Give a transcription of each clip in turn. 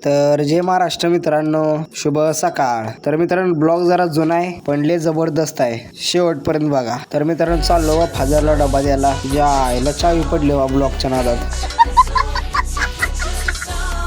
तर जय महाराष्ट्र मित्रांनो, शुभ सकाळ। तर मित्रांनो ब्लॉग जरा जुना आहे पण लय जबरदस्त आहे, शेवटपर्यंत बघा। तर मित्रांनो चाललो बा फादरला डबा द्यायला, ज्या आईला चावी पडली बा ब्लॉगच्या नादात।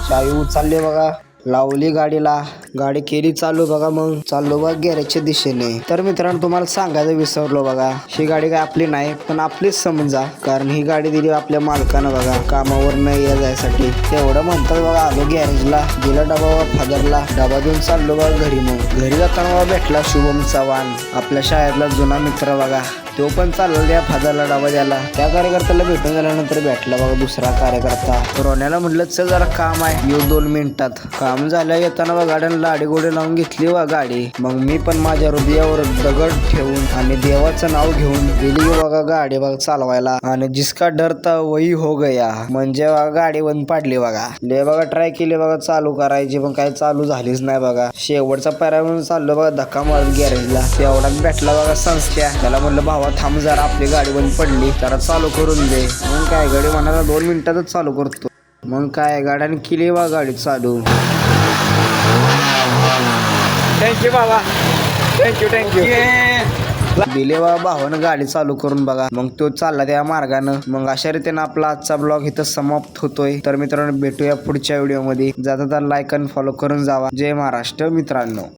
चावी उचलली बघा, लावली गाडीला, गाडी केली चालू बघा। मग चाललो बघा गॅरेजच्या दिशेने। तर मित्रांनो तुम्हाला सांगायचं विसरलो बघा, ही गाडी काय आपली नाही पण आपलीच समजा, कारण ही गाडी दिली आपल्या मालकानं बघा कामावर नाही जायसाठी। तेवढं म्हणतात बघा, आलो गॅरेजला, दिला डबा फादरला, डबा देऊन चाललो बघा घरी। मग घरी जाताना बघा भेटला शुभम चव्हाण, आपल्या शाळेतला जुना मित्र बघा। तो पण चालला त्या फादरला डबा द्यायला। त्या कार्यकर्त्याला भेटून झाल्यानंतर भेटला बघा दुसरा कार्यकर्ता। रोण्याला म्हटलं चल जरा काम आहे, येऊ 2 मिनिटात। काम झालं येताना बघा गाड्याला लाडी गोडी लावून घेतली बघा गाडी। मग मी पण माझ्या हृदयावर दगड ठेवून आणि देवाचं नाव घेऊन गेली बघा गाडी बघा चालवायला। आणि जिसका डरता वही हो गया, म्हणजे बघा गाडी बंद पाडली बघा। लय बघा ट्राय केली बघा चालू करायची, पण काही चालू झालीच नाही बघा। शेवटचा पायऱ्या म्हणून चाललो बघा धक्का मारत गॅरेजला। तेवढाच भेटला बघा संस्था, त्याला म्हणलं भावा थांब जरा, आपली गाडी बंद पडली, जरा चालू करून दे। मग काय गाडी म्हणाला 2 मिनिटातच चालू करतो। मग काय गाड्याने केली बा गाडी चालू। थँक्यू बाबा, थँक्यू दिले बा भावानं गाडी चालू करून बघा। मग तो चालला त्या मार्गानं। मग अशा रीतीने आपला आजचा ब्लॉग इथं समाप्त होतोय। तर मित्रांनो भेटूया पुढच्या व्हिडिओ मध्ये, जाता तर लाईक आणि फॉलो करून जावा। जय महाराष्ट्र मित्रांनो।